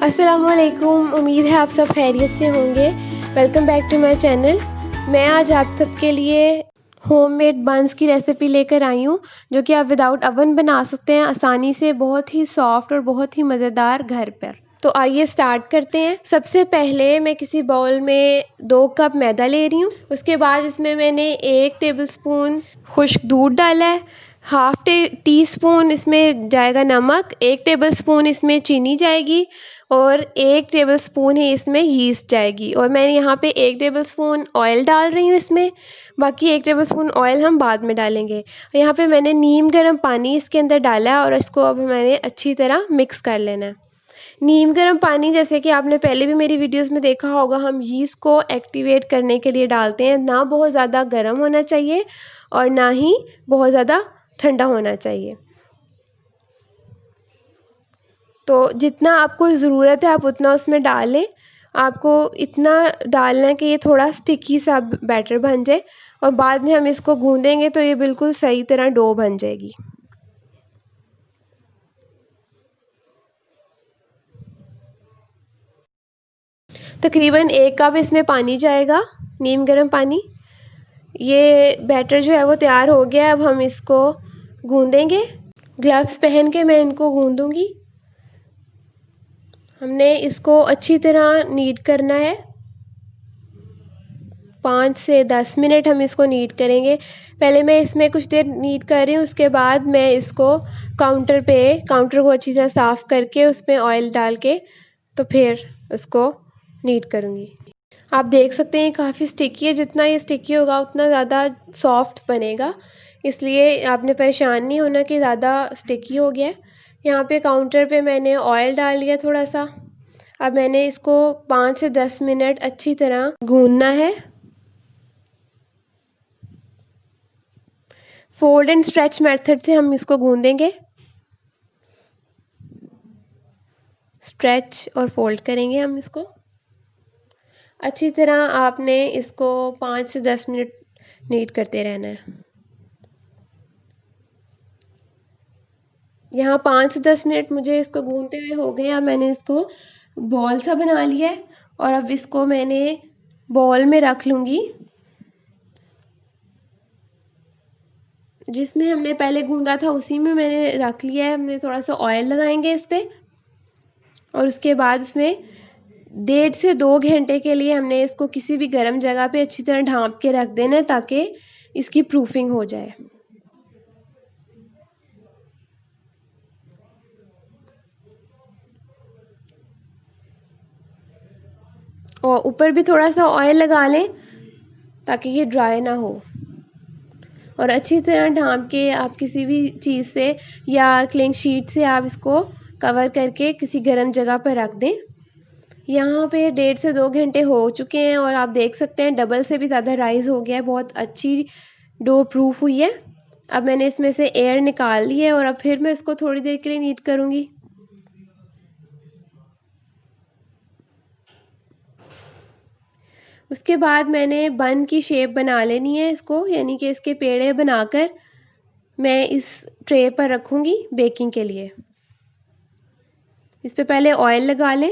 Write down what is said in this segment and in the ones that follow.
अस्सलामुअलैकुम। उम्मीद है आप सब खैरियत से होंगे। Welcome back to my channel. मैं आज आप सबके लिए होममेड बंस की रेसिपी लेकर आई हूँ, जो कि आप विदाउट अवन बना सकते हैं आसानी से, बहुत ही सॉफ्ट और बहुत ही मज़ेदार घर पर। तो आइए स्टार्ट करते हैं। सबसे पहले मैं किसी बाउल में 2 कप मैदा ले रही हूँ। उसके बाद इसमें मैंने 1 टेबलस्पून खुश्क दूध डाला है, हाफ़ टी स्पून इसमें जाएगा नमक, 1 टेबलस्पून इसमें चीनी जाएगी और 1 टेबलस्पून ही इसमें यीस्ट जाएगी। और मैं यहाँ पे 1 टेबलस्पून ऑयल डाल रही हूँ इसमें, बाकी 1 टेबलस्पून ऑयल हम बाद में डालेंगे। यहाँ पे मैंने नीम गर्म पानी इसके अंदर डाला है और इसको अब मैंने अच्छी तरह मिक्स कर लेना है। नीम गर्म पानी, जैसे कि आपने पहले भी मेरी वीडियोस में देखा होगा, हम यीस्ट को एक्टिवेट करने के लिए डालते हैं। ना बहुत ज़्यादा गर्म होना चाहिए और ना ही बहुत ज़्यादा ठंडा होना चाहिए। तो जितना आपको ज़रूरत है आप उतना उसमें डालें। आपको इतना डालना है कि ये थोड़ा स्टिकी सा बैटर बन जाए और बाद में हम इसको गूँदेंगे तो ये बिल्कुल सही तरह डो बन जाएगी। तकरीबन 1 कप इसमें पानी जाएगा, नीम गर्म पानी। ये बैटर जो है वो तैयार हो गया है। अब हम इसको गूँदेंगे। ग्लव्स पहन के मैं इनको गूँदूँगी। हमने इसको अच्छी तरह नीड करना है। 5 से 10 मिनट हम इसको नीड करेंगे। पहले मैं इसमें कुछ देर नीड कर रही हूँ, उसके बाद मैं इसको काउंटर को अच्छी तरह साफ़ करके उसमें ऑयल डाल के तो फिर उसको नीड करूँगी। आप देख सकते हैं काफ़ी स्टिकी है। जितना ये स्टिकी होगा उतना ज़्यादा सॉफ्ट बनेगा, इसलिए आपने परेशान नहीं होना कि ज़्यादा स्टिकी हो गया है। यहाँ पे काउंटर पे मैंने ऑयल डाल लिया थोड़ा सा। अब मैंने इसको 5 से 10 मिनट अच्छी तरह गूँदना है। फोल्ड एंड स्ट्रेच मेथड से हम इसको गूँदेंगे। स्ट्रेच और फोल्ड करेंगे हम इसको अच्छी तरह। आपने इसको 5 से 10 मिनट नीट करते रहना है। यहाँ 5 से 10 मिनट मुझे इसको गूँधते हुए हो गए। अब मैंने इसको बॉल सा बना लिया है और अब इसको मैंने बॉल में रख लूँगी, जिसमें हमने पहले गूँधा था उसी में मैंने रख लिया है। हमने थोड़ा सा ऑयल लगाएंगे इस पर और उसके बाद इसमें 1.5 से 2 घंटे के लिए हमने इसको किसी भी गर्म जगह पे अच्छी तरह ढाँप के रख देना है, ताकि इसकी प्रूफिंग हो जाए। और ऊपर भी थोड़ा सा ऑयल लगा लें ताकि ये ड्राई ना हो। और अच्छी तरह ढाँप के आप किसी भी चीज़ से या क्लिंग शीट से आप इसको कवर करके किसी गर्म जगह पर रख दें। यहाँ पे 1.5 से 2 घंटे हो चुके हैं और आप देख सकते हैं डबल से भी ज़्यादा राइस हो गया है। बहुत अच्छी डो प्रूफ हुई है। अब मैंने इसमें से एयर निकाल ली है और अब फिर मैं इसको थोड़ी देर के लिए नीट करूँगी। उसके बाद मैंने बन की शेप बना लेनी है इसको, यानी कि इसके पेड़े बनाकर मैं इस ट्रे पर रखूँगी बेकिंग के लिए। इस पे पहले ऑयल लगा लें।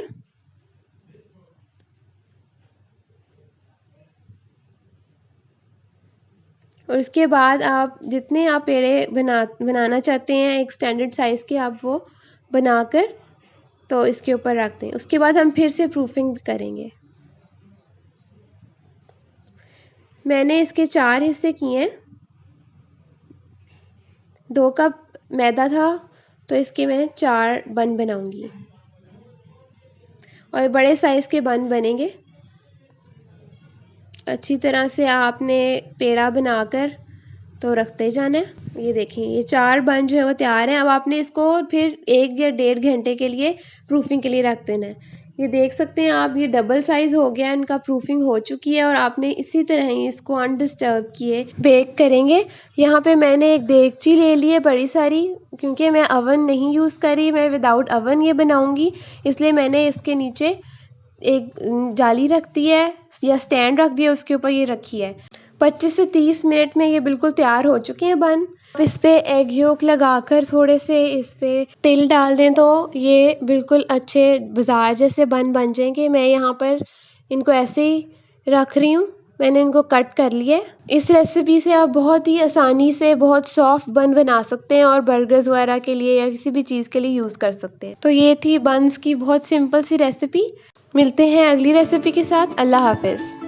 और उसके बाद आप जितने आप पेड़े बनाना चाहते हैं एक स्टैंडर्ड साइज़ के, आप वो बनाकर तो इसके ऊपर रख दें। उसके बाद हम फिर से प्रूफिंग करेंगे। मैंने इसके 4 हिस्से किए हैं। 2 कप मैदा था तो इसके मैं 4 बन बनाऊंगी और बड़े साइज़ के बन बनेंगे। अच्छी तरह से आपने पेड़ा बनाकर तो रखते जाना है। ये देखें, ये 4 बन जो है वो तैयार हैं। अब आपने इसको फिर 1 या 1.5 घंटे के लिए प्रूफिंग के लिए रख देना है। ये देख सकते हैं आप, ये डबल साइज़ हो गया, इनका प्रूफिंग हो चुकी है और आपने इसी तरह ही इसको अनडिस्टर्ब किए बेक करेंगे। यहाँ पे मैंने एक देगची ले ली है बड़ी सारी, क्योंकि मैं अवन नहीं यूज़ करी, मैं विदाउट अवन ये बनाऊँगी, इसलिए मैंने इसके नीचे एक जाली रख दी है या स्टैंड रख दिया, उसके ऊपर ये रखी है। 25 से 30 मिनट में ये बिल्कुल तैयार हो चुके हैं बन। आप इस पे एग योक लगाकर थोड़े से इस पे तिल डाल दें तो ये बिल्कुल अच्छे बाजार जैसे बन जाएंगे। मैं यहाँ पर इनको ऐसे ही रख रही हूँ, मैंने इनको कट कर लिया है। इस रेसिपी से आप बहुत ही आसानी से बहुत सॉफ्ट बन बना सकते हैं और बर्गर्स वगैरह के लिए या किसी भी चीज़ के लिए यूज़ कर सकते हैं। तो ये थी बन्स की बहुत सिंपल सी रेसिपी। मिलते हैं अगली रेसिपी के साथ। अल्लाह हाफिज़।